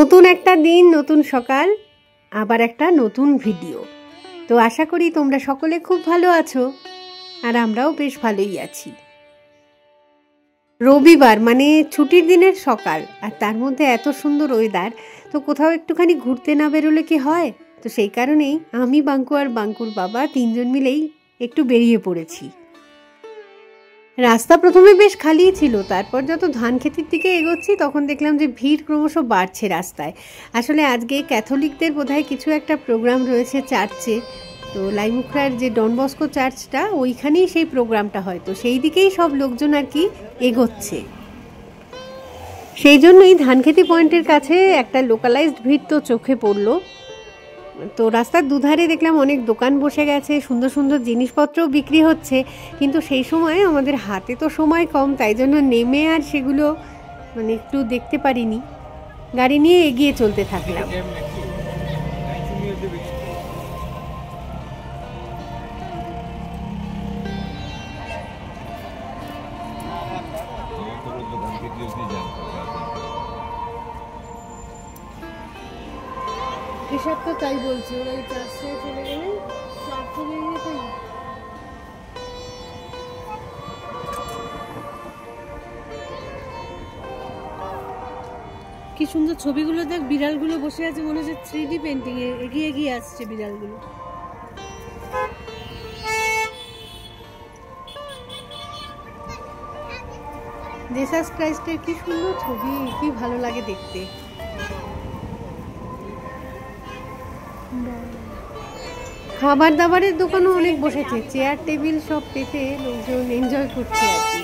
নতুন একটা দিন, নতুন সকাল, আবার একটা নতুন ভিডিও। তো আশা করি তোমরা সকলে খুব ভালো আছো, আর আমরাও বেশ ভালোই আছি। রবিবার মানে ছুটির দিনের সকাল, আর তার মধ্যে এত সুন্দর ওয়েদার, তো কোথাও একটুখানি ঘুরতে না বেরোলে কি হয়? তো সেই কারণেই আমি, বাঙ্কু আর বাঙ্কুর বাবা তিনজন মিলেই একটু বেরিয়ে পড়েছি। রাস্তা প্রথমে বেশ খালিই ছিল, তারপর যত ধান ক্ষেতের দিকে এগোচ্ছি তখন দেখলাম যে ভিড় ক্রমশ বাড়ছে রাস্তায়। আসলে আজকে ক্যাথলিকদের বোধহয় কিছু একটা প্রোগ্রাম রয়েছে চার্চে, তো লাইমুখড়ার যে ডন বস্কো চার্চটা, ওইখানেই সেই প্রোগ্রামটা হয়, তো সেই দিকেই সব লোকজন আর কি এগোচ্ছে। সেই জন্যই ধানক্ষেতি পয়েন্টের কাছে একটা লোকালাইজড ভিড় তো চোখে পড়লো। তো রাস্তার দুধারে দেখলাম অনেক দোকান বসে গেছে, সুন্দর সুন্দর জিনিসপত্রও বিক্রি হচ্ছে, কিন্তু সেই সময় আমাদের হাতে তো সময় কম, তাই জন্য নেমে আর সেগুলো একটু দেখতে পারিনি, গাড়ি নিয়ে এগিয়ে চলতে থাকলাম। এসব তো তাই বলছি, ওরা এই চার্চে চলে গেলে কি সুন্দর ছবিগুলো দেখ, বিড়ালগুলো বসে আছে, মনে হচ্ছে 3D পেন্টিং এ এগিয়ে এগিয়ে আসছে বিড়ালগুলো। জেসাস ক্রাইস্টের কি সুন্দর ছবি, কি ভালো লাগে দেখতে। খাবার দাবারের দোকানও অনেক বসেছে, চেয়ার টেবিল সব পেতে লোকজন এনজয় করছে আর কি।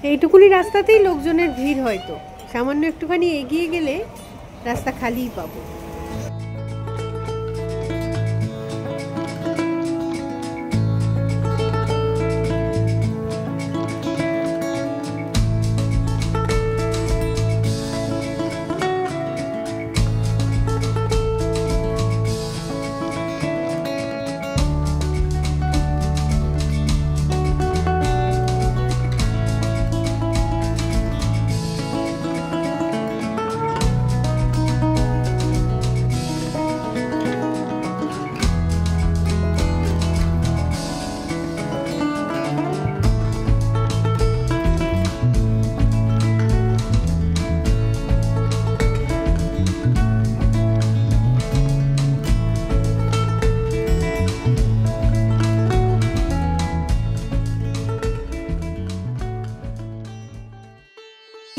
এইটুকুনি রাস্তাতেই লোকজনের ভিড়, হয়তো সামান্য একটুখানি এগিয়ে গেলে রাস্তা খালিই পাবো।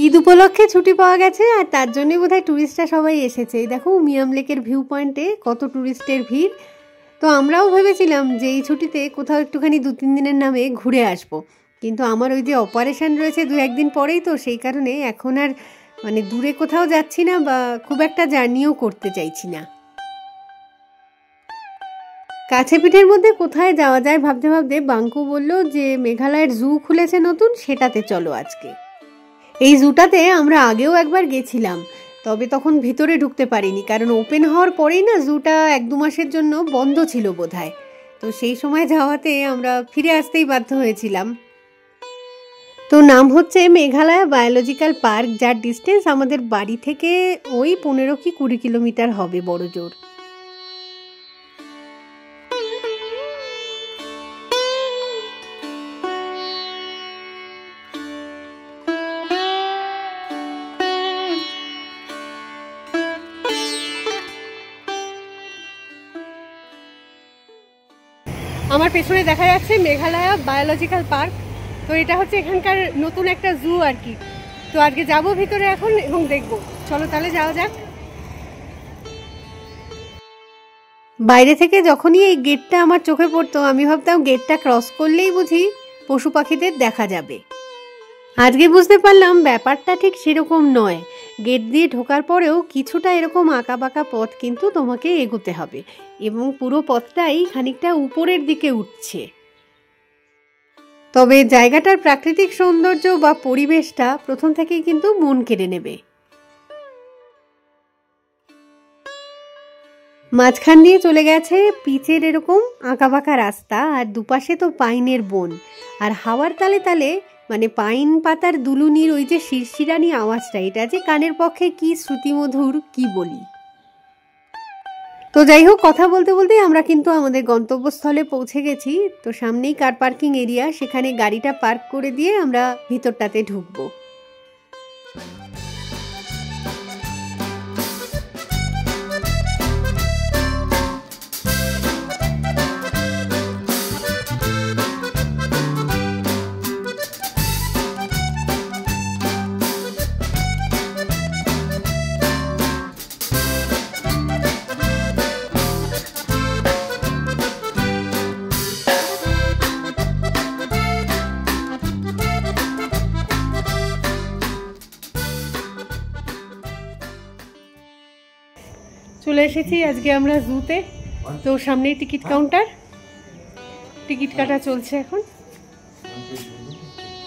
ঈদ উপলক্ষে ছুটি পাওয়া গেছে, আর তার জন্যই বোধহয় টুরিস্টরা সবাই এসেছে। এই দেখো উমিয়াম লেকের ভিউ পয়েন্টে কত টুরিস্টের ভিড়। তো আমরাও ভেবেছিলাম যে এই ছুটিতে কোথাও একটুখানি 2-3 দিনের নামে ঘুরে আসবো, কিন্তু আমার ওই যে অপারেশন রয়েছে 2-1 দিন পরেই, তো সেই কারণে এখন আর দূরে কোথাও যাচ্ছি না, বা খুব একটা জার্নিও করতে চাইছি না। কাছে পিঠের মধ্যে কোথায় যাওয়া যায় ভাবতে ভাবতে বাঙ্কু বলল যে মেঘালয়ের জু খুলেছে নতুন, সেটাতে চলো আজকে। এই জুটাতে আমরা আগেও একবার গেছিলাম, তবে তখন ভিতরে ঢুকতে পারিনি, কারণ ওপেন হওয়ার পরেই না জুটা 1-2 মাসের জন্য বন্ধ ছিল বোধহয়। তো সেই সময় যাওয়াতে আমরা ফিরে আসতেই বাধ্য হয়েছিলাম। তো নাম হচ্ছে মেঘালয় বায়োলজিক্যাল পার্ক, যার ডিস্টেন্স আমাদের বাড়ি থেকে ওই 15 কি 20 কিলোমিটার হবে বড় জোর। আমার পেছনে দেখা যাচ্ছে মেঘালয় বায়োলজিক্যাল পার্ক, তো এটা হচ্ছে এখানকার নতুন একটা জু আর কি। তো আজকে যাবো ভিতরে এখন এবং দেখবো, চলো তাহলে যাওয়া যাক। বাইরে থেকে যখনই এই গেটটা আমার চোখে পড়তো, আমি ভাবতাম গেটটা ক্রস করলেই বুঝি পশু পাখিদের দেখা যাবে। আজকে বুঝতে পারলাম ব্যাপারটা ঠিক সেরকম নয়। গেট দিয়ে ঢোকার পরেও কিছুটা এরকম আঁকা বাঁকা পথ কিন্তু তোমাকে এগোতে হবে, এবং পুরো পথটাই খানিকটা উপরের দিকে উঠছে। তবে জায়গাটার প্রাকৃতিক সৌন্দর্য বা পরিবেশটা প্রথম থেকেই কিন্তু মন কেড়ে নেবে। মাঝখান দিয়ে চলে গেছে পিচের এরকম আঁকাবাঁকা রাস্তা, আর দুপাশে তো পাইনের বন, আর হাওয়ার তালে তালে মানে পাইন পাতার দুলুনির ওই যে শিরশিরানি আওয়াজটা, এটা যে কানের পক্ষে কি শ্রুতিমধুর কি বলি। তো যাই হোক, কথা বলতে বলতেই আমরা কিন্তু আমাদের গন্তব্যস্থলে পৌঁছে গেছি। তো সামনেই কার পার্কিং এরিয়া, সেখানে গাড়িটা পার্ক করে দিয়ে আমরা ভিতরটাতে ঢুকবো। চলে এসেছি আজকে আমরা জুতে। তো সামনেই টিকিট কাউন্টার, টিকিট কাটা চলছে এখন।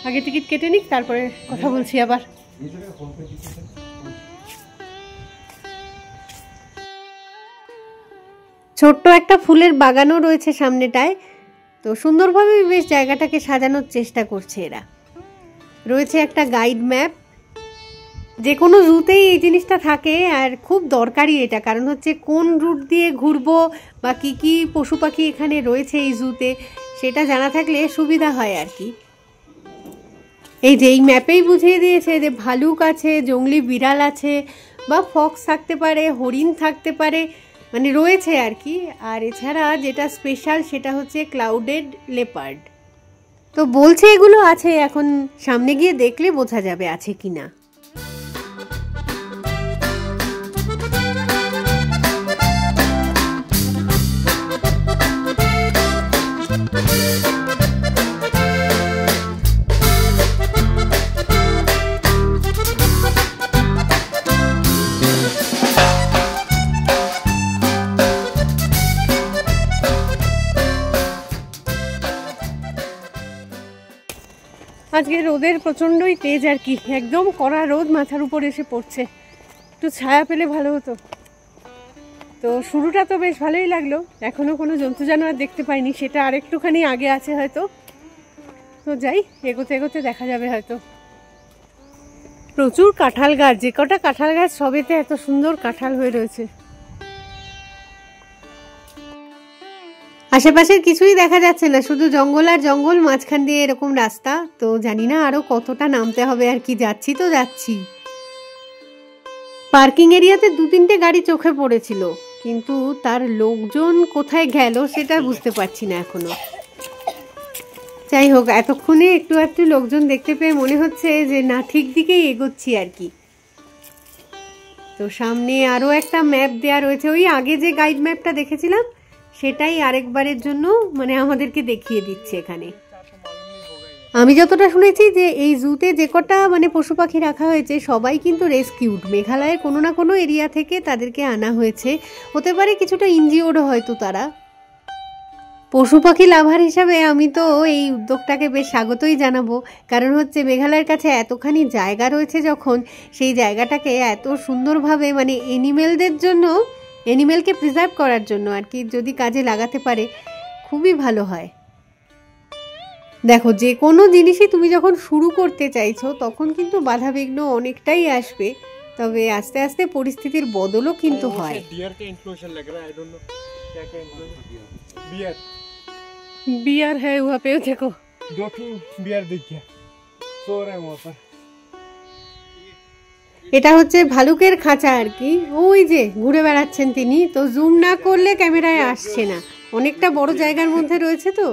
আগে টিকিট কেটে নিক, তারপরে কথা বলছি আবার। ছোট্ট একটা ফুলের বাগানও রয়েছে সামনেটায়। তো সুন্দরভাবে বেশ জায়গাটাকে সাজানোর চেষ্টা করছে এরা। রয়েছে একটা গাইড ম্যাপ, যে কোনো জুতেই এই জিনিসটা থাকে আর খুব দরকারি এটা, কারণ হচ্ছে কোন রুট দিয়ে ঘুরবো বা কি কি পশু পাখি এখানে রয়েছে এই জুতে সেটা জানা থাকলে সুবিধা হয় আর কি। এই যে এই ম্যাপেই বুঝিয়ে দিয়েছে যে ভালুক আছে, জংলি বিড়াল আছে, বা ফক্স থাকতে পারে, হরিণ থাকতে পারে, মানে রয়েছে আর কি। আর এছাড়া যেটা স্পেশাল সেটা হচ্ছে ক্লাউডেড লেপার্ড। তো বলছে এগুলো আছে, এখন সামনে গিয়ে দেখলে বোঝা যাবে আছে কিনা। আজকে রোদের প্রচণ্ডই তেজ আর কি, একদম কড়া রোদ মাথার উপর এসে পড়ছে। একটু ছায়া পেলে ভালো হতো। তো শুরুটা তো বেশ ভালোই লাগলো, এখনো কোনো জন্তু জানোয়ার দেখতে পাইনি, সেটা আরেকটুখানি আগে আছে হয়তো। তো যাই, এগোতে এগোতে দেখা যাবে হয়তো। প্রচুর কাঁঠাল গাছ, যে কটা কাঁঠাল গাছ সবেতে এত সুন্দর কাঁঠাল হয়ে রয়েছে। আশেপাশের কিছুই দেখা যাচ্ছে না, শুধু জঙ্গল আর জঙ্গল, মাঝখান দিয়ে এরকম রাস্তা। তো জানি না আরো কতটা নামতে হবে আর কি, যাচ্ছি তো যাচ্ছি। পার্কিং এরিয়াতে 2-3টে গাড়ি চোখে পড়েছিল, কিন্তু তার লোকজন কোথায় গেল সেটা বুঝতে পারছি না এখনো। যাই হোক, এতক্ষণে একটু একটু লোকজন দেখতে পেয়ে মনে হচ্ছে যে না, ঠিক দিকেই এগোচ্ছি আর কি। তো সামনে আরো একটা ম্যাপ দেয়া রয়েছে, ওই আগে যে গাইড ম্যাপটা দেখেছিলাম সেটাই আরেকবারের জন্য মানে আমাদেরকে দেখিয়ে দিচ্ছে এখানে। আমি যতটা শুনেছি যে এই জুতে যে কটা মানে পশু পাখি রাখা হয়েছে সবাই কিন্তু রেস্কিউড, মেঘালয়ের কোনো না কোনো এরিয়া থেকে তাদেরকে আনা হয়েছে। হতে পারে কিছুটা ইনজিওর্ড হয়তো তারা। পশু পাখি লাভার হিসাবে আমি তো এই উদ্যোগটাকে বেশ স্বাগতই জানাবো, কারণ হচ্ছে মেঘালয়ের কাছে এতখানি জায়গা রয়েছে যখন, সেই জায়গাটাকে এত সুন্দরভাবে মানে এনিমেলদের জন্য, এনিমেলকে প্রিজার্ভ করার জন্য আর কি যদি কাজে লাগাতে পারে খুবই ভালো হয়। দেখো, যে কোনো জিনিসই তুমি যখন শুরু করতে চাইছো তখন কিন্তু বাধাবিঘ্ন অনেকটাই আসবে, তবে আস্তে আস্তে পরিস্থিতির বদলও কিন্তু হয়। बियर है वहाँ पे, देखो 2 बियर देखिए सो रहे हैं वहाँ पर। এটা হচ্ছে ভালুকের খাঁচা আর কি, ওই যে ঘুরে বেড়াচ্ছেন তিনি। তো জুম না করলে ক্যামেরায় আসছে না, অনেকটা বড় জায়গার মধ্যে রয়েছে। তো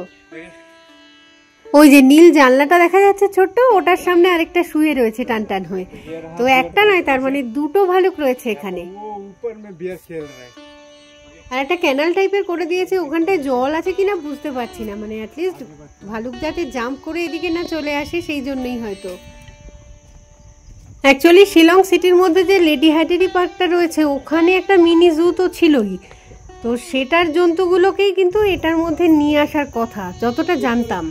ওই যে নীল জানলাটা দেখা যাচ্ছে ছোট্ট, ওটার সামনে আরেকটা শুয়ে রয়েছে টান টান হয়ে। তো একটা নয়, তার মানে 2টো ভালুক রয়েছে এখানে। আর একটা ক্যানাল টাইপের করে দিয়েছে, ওখানটায় জল আছে কিনা বুঝতে পারছি না, মানে অ্যাটলিস্ট ভালুক যাতে জাম্প করে এদিকে না চলে আসে সেই জন্যই হয়তো। অ্যাকচুয়ালি শিলং সিটির মধ্যে যে লেডি হ্যাটেরি পার্কটা রয়েছে ওখানে একটা মিনি জু তো ছিলই, তো সেটার জন্তুগুলোকেই কিন্তু এটার মধ্যে নিয়ে আসার কথা যতটা জানতাম।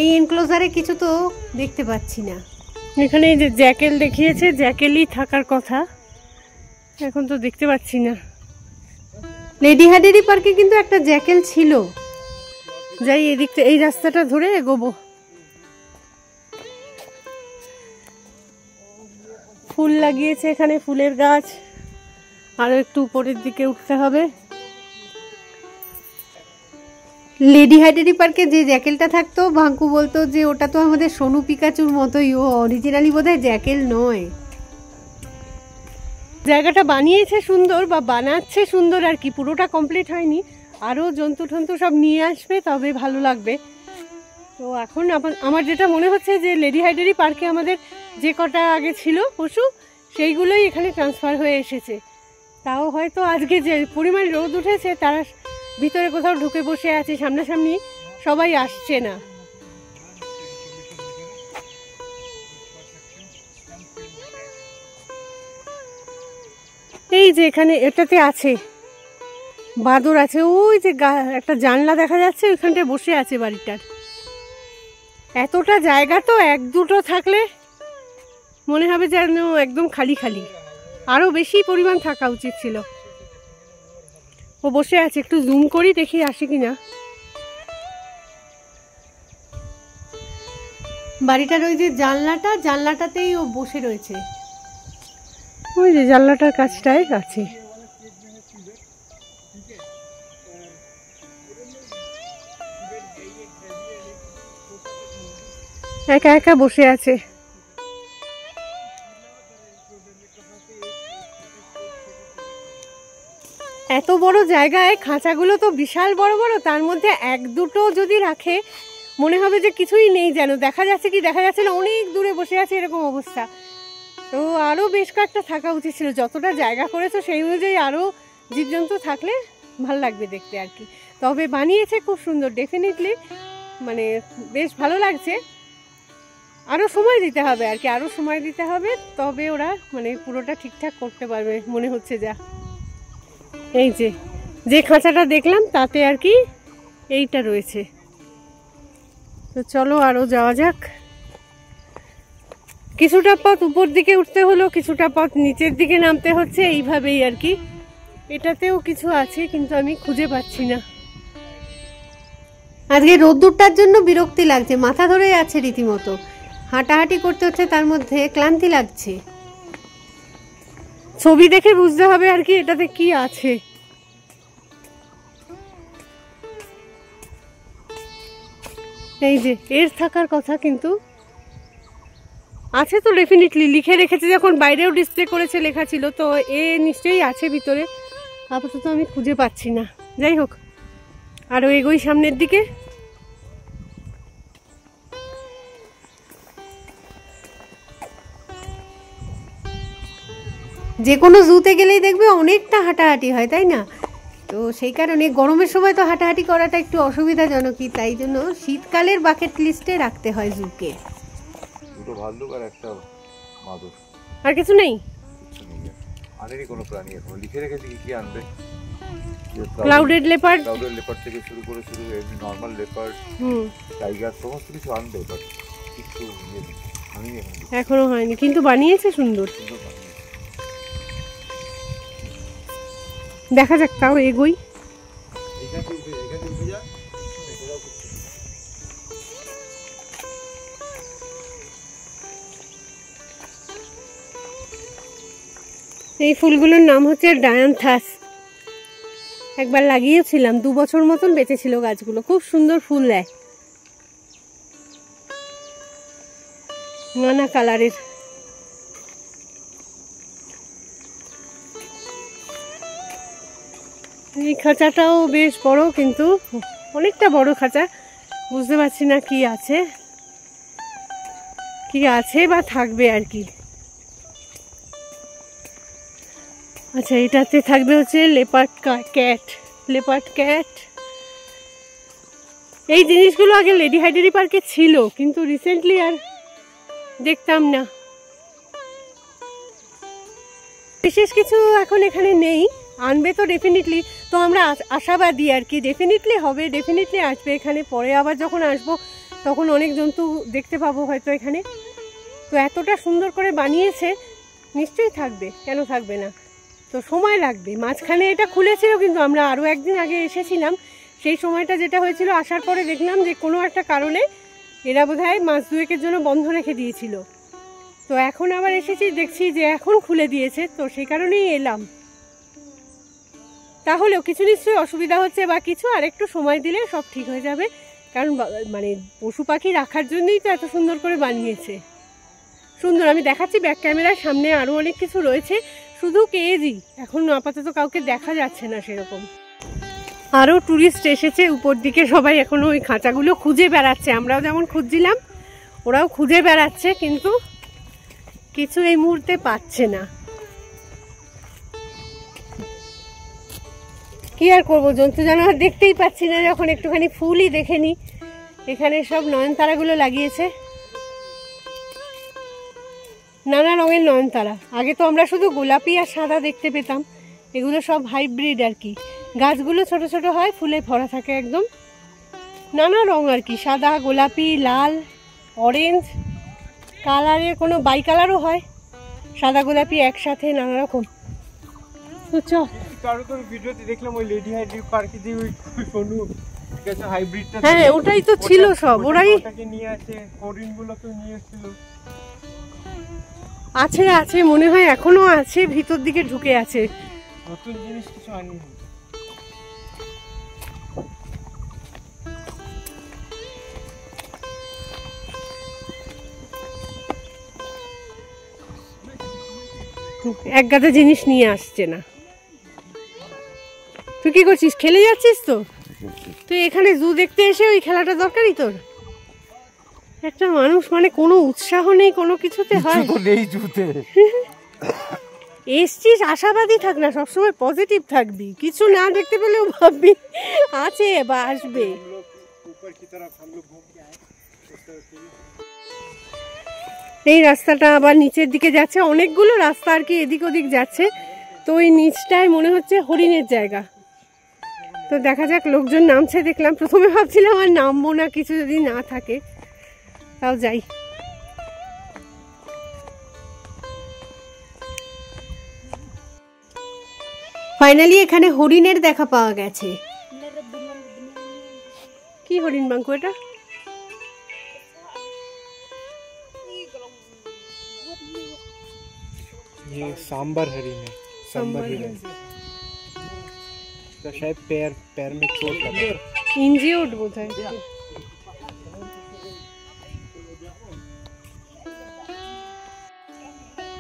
এই এনক্লোজারে কিছু তো দেখতে পাচ্ছি না। এখানে এই যে জ্যাকেল দেখিয়েছে, জ্যাকেলই থাকার কথা, এখন তো দেখতে পাচ্ছি না। লেডি হ্যাটেরি পার্কে কিন্তু একটা জ্যাকেল ছিল। যাই এদিকটা, এই রাস্তাটা ধরে এগোবো। ফুল লাগিয়েছে এখানে, ফুলের গাছ। আরো একটু উপরের দিকে উঠতে হবে। লেডি হাইডারি পার্কে যে জ্যাকেলটা থাকতো, ভাঙ্কু বলতো যে ওটা তো আমাদের সোনু পিকাচুর মতোই, ও অরিজিনালি বোধহয় জ্যাকেল নয়। জায়গাটা বানিয়েছে সুন্দর, বা বানাচ্ছে সুন্দর আর কি, পুরোটা কমপ্লিট হয়নি। আরও জন্তু টন্তু সব নিয়ে আসবে, তবে ভালো লাগবে। তো এখন আমার যেটা মনে হচ্ছে যে লেডি হাইডারি পার্কে আমাদের যে কটা আগে ছিল পশু, সেইগুলোই এখানে ট্রান্সফার হয়ে এসেছে। তাও হয়তো আজকে যে পরিমাণ রোদ উঠেছে, তারা ভিতরে কোথাও ঢুকে বসে আছে, সামনাসামনি সবাই আসছে না। এই যে এখানে এটাতে আছে বাদর আছে, ওই যে একটা জানলা দেখা যাচ্ছে, ওইখানটায় বসে আছে বাড়িটার। এতটা জায়গা তো এক দুটো থাকলে মনে হবে যেন একদম খালি খালি, আরো বেশি পরিমাণ থাকা উচিত ছিল। ও বসে আছে, একটু জুম করি দেখি আসে কিনা। বাড়িটার ওই যে জানলাটাতেই ও বসে রয়েছে, ওই যে জানলাটার কাছটায় আছে। একা একা বসে আছে। এত বড় জায়গায় খাঁচাগুলো তো বিশাল বড় বড়, তার মধ্যে এক দুটো যদি রাখে মনে হবে যে কিছুই নেই, যেন দেখা যাচ্ছে কি দেখা যাচ্ছে না, অনেক দূরে বসে আছে, এরকম অবস্থা। তো আরও বেশ কয়েকটা থাকা উচিত ছিল। যতটা জায়গা করেছো সেই অনুযায়ী আরও জীবজন্তু থাকলে ভাল লাগবে দেখতে আর কি। তবে বানিয়েছে খুব সুন্দর, ডেফিনেটলি মানে বেশ ভালো লাগছে। আরও সময় দিতে হবে আর কি, আরও সময় দিতে হবে, তবে ওরা মানে পুরোটা ঠিকঠাক করতে পারবে মনে হচ্ছে। যা এই যে খাঁচাটা দেখলাম তাতে আর কি এইটা রয়েছে। তো চলো আরও যাওয়া যাক। কিছুটা পথ উপর দিকে উঠতে হলো, কিছুটা পথ নিচের দিকে নামতে হচ্ছে, এইভাবেই আর কি। এটাতেও কিছু আছে কিন্তু আমি খুঁজে পাচ্ছি না। আজকে রোদ্দুরটার জন্য বিরক্তি লাগছে, মাথা ধরে আছে রীতিমতো, হাঁটাহাঁটি করতে হচ্ছে, তার মধ্যে ক্লান্তি লাগছে। ছবি দেখে বুঝতে হবে আর কি এটাতে কি আছে। এই যে এর থাকার কথা, কিন্তু আছে তো ডেফিনেটলি, লিখে রেখেছে যখন, বাইরেও ডিসপ্লে করেছে, লেখা ছিল, তো এ নিশ্চয়ই আছে ভিতরে। আপাতত আমি খুঁজে পাচ্ছি না। যাই হোক, আরও এগোই সামনের দিকে। যে কোনো জুতে গেলেই দেখবে অনেকটা হাঁটাহাঁটি হয়, তাই না? তো সেই কারণে গরমের সময় তো হাঁটাহাঁটি করাটা একটু অসুবিধাজনকই, তাই জন্য শীতকালের বাকেট লিস্টে রাখতে হয় জুকে। দুটো ভাল্লুক আর একটা মাদুর, আর কিছু নেই। আনেনি কোনো প্রাণী এখন। লিখে রেখেছি কি আনবে, ক্লাউডেড লেপার্ড থেকে শুরু করে এমনি নর্মাল লেপার্ড, টাইগার, সমস্ত কিছু আনবে, বাট কিছু এখনো হয়নি, কিন্তু বানিয়েছে সুন্দর। দেখা যাক, তাও এগোই। এই ফুলগুলোর নাম হচ্ছে ডায়ান্থাস। একবার লাগিয়েছিলাম, 2 বছর মতন বেঁচেছিল গাছগুলো, খুব সুন্দর ফুল দেয়, নানা কালারের। এই খাঁচাটাও বেশ বড়, কিন্তু অনেকটা বড় খাঁচা, বুঝতে পারছি না কি আছে বা থাকবে আর কি। আচ্ছা, এটাতে থাকবে হচ্ছে লেপার্ড ক্যাট। এই জিনিসগুলো আগে লেডি হাইডারি পার্কে ছিল, কিন্তু রিসেন্টলি আর দেখতাম না। বিশেষ কিছু এখন এখানে নেই, আনবে তো ডেফিনেটলি, তো আমরা আশাবাদী আর কি, ডেফিনেটলি হবে, ডেফিনেটলি আসবে এখানে। পরে আবার যখন আসবো তখন অনেক জন্তু দেখতে পাবো হয়তো এখানে। তো এতটা সুন্দর করে বানিয়েছে, নিশ্চয়ই থাকবে, কেন থাকবে না? তো সময় লাগবে। মাঝখানে এটা খুলেছিল, কিন্তু আমরা আরও একদিন আগে এসেছিলাম, সেই সময়টা যেটা হয়েছিল, আসার পরে দেখলাম যে কোনো একটা কারণে এরা বোধহয় মাস 2 এর জন্য বন্ধ রেখে দিয়েছিল। তো এখন আবার এসেছি, দেখছি যে এখন খুলে দিয়েছে, তো সেই কারণেই এলাম। তাহলেও কিছু নিশ্চয়ই অসুবিধা হচ্ছে বা কিছু, আর একটু সময় দিলে সব ঠিক হয়ে যাবে, কারণ মানে পশু পাখি রাখার জন্যই তো এত সুন্দর করে বানিয়েছে। সুন্দর, আমি দেখাচ্ছি ব্যাক ক্যামেরার সামনে আরও অনেক কিছু রয়েছে, শুধু কেজই এখন আপাতত কাউকে দেখা যাচ্ছে না সেরকম। আরও ট্যুরিস্ট এসেছে উপর দিকে, সবাই এখনও ওই খাঁচাগুলো খুঁজে বেড়াচ্ছে, আমরাও যেমন খুঁজছিলাম ওরাও খুঁজে বেড়াচ্ছে, কিন্তু কিছু এই মুহূর্তে পাচ্ছে না। কি আর করবো, জন্তু জানোয়ার দেখতেই পাচ্ছি না যখন, একটুখানি ফুলই দেখে নি। এখানে সব নয়নতারাগুলো লাগিয়েছে, নানা রঙের নয়নতারা। আগে তো আমরা শুধু গোলাপি আর সাদা দেখতে পেতাম, এগুলো সব হাইব্রিড আর কি। গাছগুলো ছোট ছোট হয়, ফুলে ভরা থাকে একদম, নানা রং আর কি, সাদা, গোলাপি, লাল, অরেঞ্জ কালারের, কোনো বাই কালারও হয়, সাদা গোলাপি একসাথে, নানা রকম। তো চল, ভিডিওতে দেখলাম ওই লেডি হাইড্রি পার্কে যে ওই সোনু হাইব্রিডটা, হ্যাঁ ওটাই তো ছিল সব, ওরাই নিয়ে আসে, হরিণগুলোকে নিয়ে এসেছিল। আছে আছে মনে হয়, এখনো আছে, ভিতর দিকে ঢুকে আছে। নতুন জিনিস কিছু আনি। এক গাদা জিনিস নিয়ে আসছে না। তুই কি করছিস, খেলে যাচ্ছিস? তো তুই এখানে জু দেখতে এসে ওই খেলাটা দরকারি তোর? একটা মানুষ মানে কোনো উৎসাহ নেই কোনো কিছুতে, হয় নেই জুতে। এসছিস আশাবাদী থাক না, সবসময় পজিটিভ থাকবি, কিছু না দেখতে পেলেও ভাববি আছে বা আসবে। এই রাস্তাটা আবার নিচের দিকে যাচ্ছে, অনেকগুলো রাস্তা আর কি এদিক ওদিক যাচ্ছে, তো ওই নিচটায় মনে হচ্ছে হরিণের জায়গা। তো দেখা যাক, লোকজন নামছে দেখলাম, প্রথমে ভাবছিলাম আর নামবো না, কিছু যদি না থাকে, তাও যাই। ফাইনালি এখানে হরিণের দেখা পাওয়া গেছে। কি হরিণ বাঙ্কু এটা? ये सांबर हरिण है, सांबर हिरन। तो शायद पैर में चोट लगा, इंजियोर्ड বোধ হয়।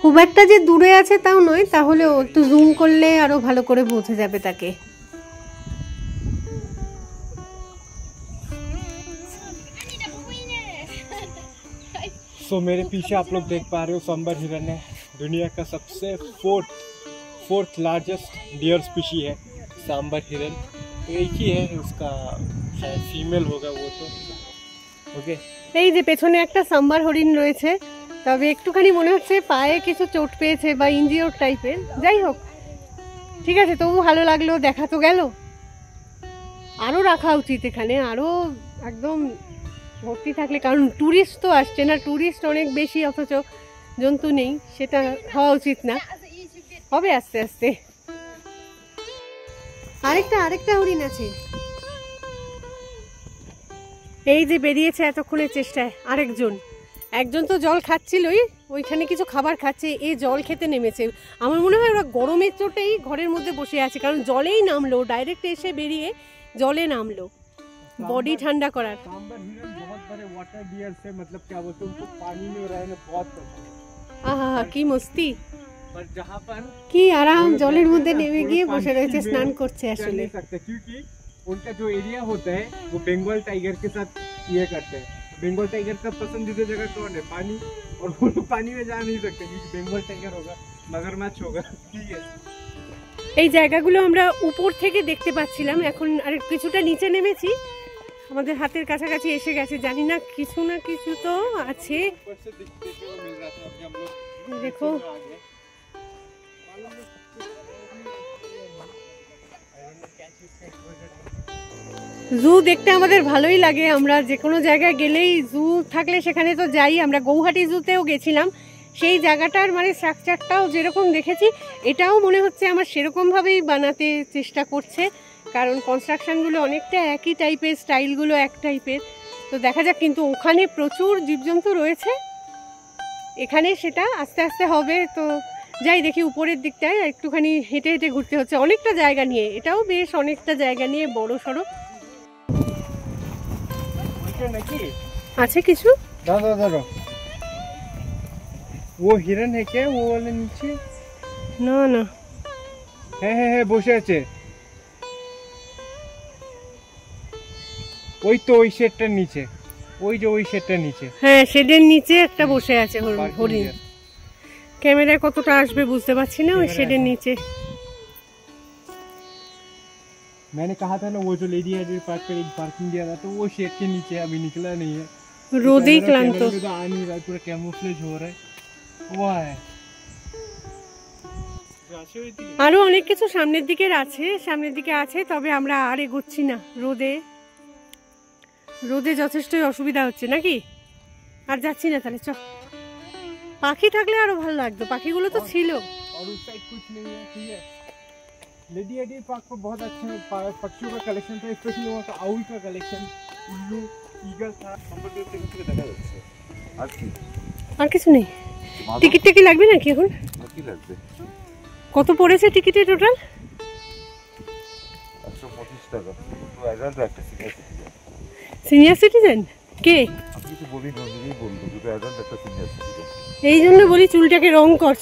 খুব একটা যে দূরে আছে তাও নয়, তাহলেও একটু জুম করলে আরো ভালো করে বোঝা যাবে তাকে। सो मेरे पीछे आप लोग देख पा रहे हो सांबर हिरन है, दुनिया का सबसे फोर्थ लार्जेस्ट डियर स्पीशी है सांबर हिरन। तो एक ही है, उसका शायद फीमेल होगा वो तो। ओके, এই যে পেছনে একটা সাম্বার হরিণ রয়েছে, তবে একটুখানি মনে হচ্ছে পায়ে কিছু চোট পেয়েছে বা ইনজিওর টাইপের। যাই হোক, ঠিক আছে, তবু ভালো লাগলো, দেখা তো গেল। আরও রাখা উচিত এখানে, আরও একদম ভর্তি থাকলে, কারণ ট্যুরিস্ট তো আসছে না, ট্যুরিস্ট অনেক বেশি অথচ জন্তু নেই, সেটা হওয়া উচিত না, হবে আস্তে আস্তে। আরেকটা হরিণ আছে, এই যে বেরিয়েছে এতক্ষণের চেষ্টায়। একজন তো জল খাচ্ছিলই, ওইখানে কিছু খাবার খাচ্ছে, এই জল খেতে নেমেছে। আমার মনে হয় ওরা গরমের চোটেই ঘরের মধ্যে বসে আছে, কারণ জলেই নামলো, ডাইরেক্ট এসে বেরিয়ে জলে নামলো বডি ঠান্ডা করার। सांबर हिरन बहुत बड़े वाटर डियर से, मतलब क्या बोलते हैं, उनको पानी में रहना बहुत पसंद है। আহা কি মস্তি, पर जहाँ पर কি আরাম, জলের মধ্যে নেমে গিয়ে বসে রয়েছে, স্নান করছে। चल আসলে नहीं सकते क्योंकि उनका जो एरिया होता है वो बंगाल टाइगर के साथ ये करते हैं। बंगाल टाइगर का पसंदीदा जगह कौन है? पानी, और वो लोग पानी में जा नहीं सकते क्योंकि बंगाल टाइगर होगा, मगरमच्छ होगा, ठीक है। এই জায়গাগুলো আমরা উপর থেকে দেখতে পাচ্ছিলাম, এখন আর কিছুটা নিচে নেমেছি, আমাদের হাতের কাছাকাছি এসে গেছে। জানি না কিছু না কিছু তো আছে, ऊपर से देखने को मिल रहा था, अभी हम लोग দেখো। জু দেখতে আমাদের ভালোই লাগে, আমরা যে কোনো জায়গায় গেলেই জু থাকলে সেখানে তো যাই। আমরা গৌহাটি জুতেও গেছিলাম, সেই জায়গাটার মানে স্ট্রাকচারটাও যেরকম দেখেছি, এটাও মনে হচ্ছে আমার সেরকমভাবেই বানাতে চেষ্টা করছে, কারণ কনস্ট্রাকশনগুলো অনেকটা একই টাইপের, স্টাইলগুলো এক টাইপের। তো দেখা যাক, কিন্তু ওখানে প্রচুর জীবজন্তু রয়েছে, এখানে সেটা আস্তে আস্তে হবে। তো যাই দেখি উপরের দিকটায় একটুখানি হেঁটে হেঁটে ঘুরতে হচ্ছে, অনেকটা জায়গা নিয়ে, এটাও বেশ অনেকটা জায়গা নিয়ে বড় সড়ো আছে কিছু। दादा दादा वो हिरन है क्या वो वाले नीचे? না না है বসে আছে ওই তো ওই শেডটার নিচে, ওই যে ওই শেডটার নিচে। হ্যাঁ শেডের নিচে একটা বসে আছে হরিণ। ক্যামেরায় কতটা আসবে বুঝতে পারছি না। ওই শেডের নিচে मैंने कहा था ना वो जो लेडी हाइड्रेट पार्क पर एक पार्किंग दिया था, तो वो शेड के नीचे अभी निकला नहीं है। রোদেই ক্লান্ত। तो आ नहीं रहा, पूरा कैमोफ्लेज हो रहा है। वो है আরো অনেক কিছু সামনের দিকে আছে, তবে আমরা আর এগোচ্ছি না। রোদে যথেষ্টই অসুবিধা হচ্ছে নাকি, আর যাচ্ছি না। তাহলে চ, পাখি থাকলে আরো ভালো লাগতো, পাখিগুলো তো ছিল। और उस साइड कुछ नहीं है, ठीक है। लेडी हाइड्रेट पार्क पर बहुत अच्छे पक्षियों का कलेक्शन था, स्पेशली वहाँ का आउल का कलेक्शन, उल्लू, ईगल था। দেখা যাচ্ছে আর কি, আর কিছু নেই। টিকিটটা কি লাগবে নাকি এখন? কি লাগবে? কত পড়েছে টিকিটে টোটাল? 125 টাকা। তো অ্যাডাল্ট একটা সিনিয়র সিটিজেন কে? আমি কিছু বলি না, নিজেই বলবো দুটো অ্যাডাল্ট একটা সিনিয়র সিটিজেন। এই জন্য বলি চুলটাকে রং কর,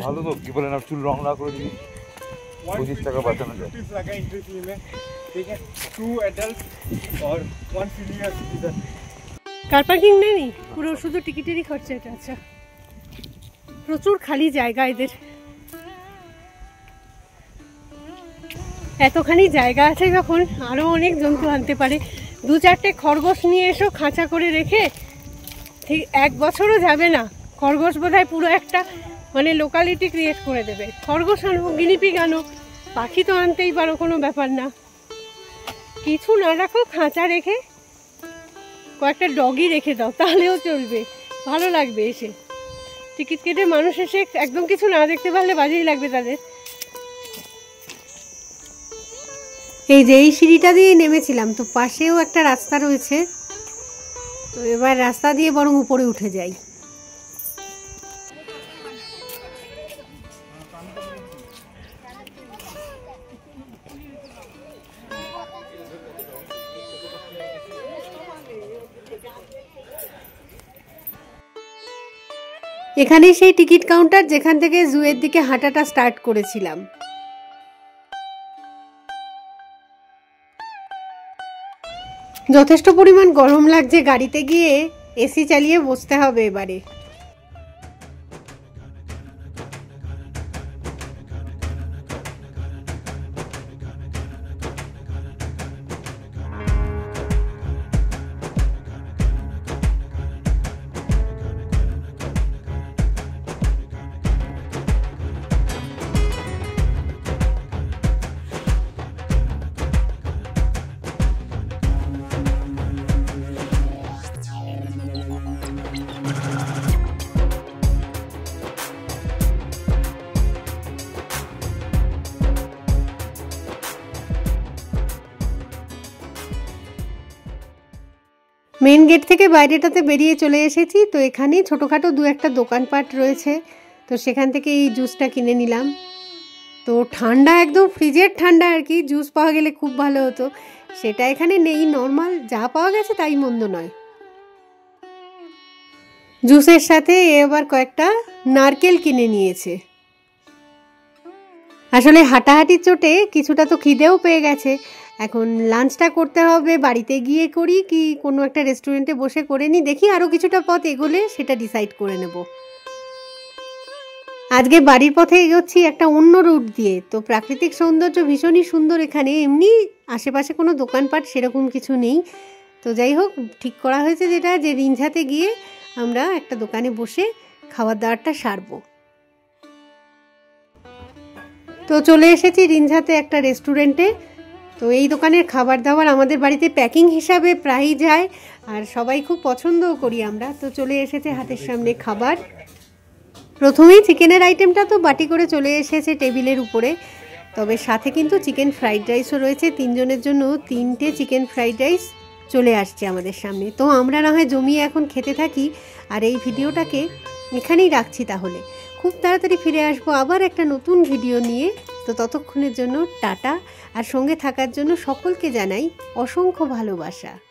ভালো তো, কি বলেন, চুল রং না করে দিবি 25 টাকা বাঁচানো যায়। लगा एंट्री फी में, ठीक है। 2 एडल्ट और 1 सीनियर सिटीजन। কার পার্কিং নেই, পুরো শুধু টিকিটেরই খরচা এটা। আচ্ছা, প্রচুর খালি জায়গা এদের। এতখানি জায়গা আছে যখন আরো অনেক জন্তু আনতে পারে। 2-4টে খরগোশ নিয়ে এসো খাঁচা করে রেখে, ঠিক 1 বছরও যাবে না, খরগোশ বোধহয় পুরো একটা মানে লোকালিটি ক্রিয়েট করে দেবে। খরগোশ আনো, গিনিপিগ আনো, পাখি তো আনতেই পারো, কোনো ব্যাপার না। কিছু না রাখো, খাঁচা রেখে কয়েকটা ডগি রেখে দাও, তাহলেও চলবে, ভালো লাগবে এসে। টিকিট কেটে মানুষ এসে একদম কিছু না দেখতে পারলে বাজেই লাগবে তাদের। এই যে এই সিঁড়িটা দিয়ে নেমেছিলাম, তো পাশেও একটা রাস্তা রয়েছে, তো এবার রাস্তা দিয়ে বরং উপরে উঠে যাই। এখানেই সেই টিকিট কাউন্টার যেখান থেকে জুয়ের দিকে হাঁটাটা স্টার্ট করেছিলাম। যথেষ্ট পরিমাণ গরম লাগছে, গাড়িতে গিয়ে এসি চালিয়ে বসতে হবে এবারে। মেন গেট থেকে বাইরেটাতে বেরিয়ে চলে এসেছি। তো এখানে ছোটোখাটো 2-একটা দোকানপাট রয়েছে, তো সেখান থেকে এই জুসটা কিনে নিলাম। তো ঠান্ডা, একদম ফ্রিজের ঠান্ডা আর কি, জুস পাওয়া গেলে খুব ভালো হতো, সেটা এখানে নেই। নর্মাল যা পাওয়া গেছে তাই মন্দ নয়। জুসের সাথে এবার কয়েকটা নারকেল কিনে নিয়েছে। আসলে হাঁটাহাঁটির চোটে কিছুটা তো খিদেও পেয়ে গেছে। এখন লাঞ্চটা করতে হবে, বাড়িতে গিয়ে করি কি কোনো একটা রেস্টুরেন্টে বসে করে নিই, দেখি আরও কিছুটা পথ এগোলে সেটা ডিসাইড করে নেব। আজকে বাড়ির পথে এগোচ্ছি একটা অন্য রুট দিয়ে। তো প্রাকৃতিক সৌন্দর্য ভীষণই সুন্দর এখানে, এমনি আশেপাশে কোনো দোকানপাট সেরকম কিছু নেই। তো যাই হোক, ঠিক করা হয়েছে যেটা, যে রিঞ্ঝাতে গিয়ে আমরা একটা দোকানে বসে খাবার দাবারটা সারবো। তো চলে এসেছি রিঞ্ঝাতে একটা রেস্টুরেন্টে। তো এই দোকানের খাবার দাবার আমাদের বাড়িতে প্যাকিং হিসাবে প্রায়ই যায়, আর সবাই খুব পছন্দও করি আমরা। তো চলে এসেছে হাতের সামনে খাবার। প্রথমেই চিকেনের আইটেমটা তো বাটি করে চলে এসেছে টেবিলের উপরে, তবে সাথে কিন্তু চিকেন ফ্রাইড রাইসও রয়েছে। 3 জনের জন্য 3টে চিকেন ফ্রাইড রাইস চলে আসছে আমাদের সামনে। তো আমরা না হয় জমিয়ে এখন খেতে থাকি, আর এই ভিডিওটাকে এখানেই রাখছি তাহলে। খুব তাড়াতাড়ি ফিরে আসবো আবার একটা নতুন ভিডিও নিয়ে। তো ততক্ষণের জন্য টাটা, আর সঙ্গে থাকার জন্য সকলকে জানাই অসংখ্য ভালোবাসা।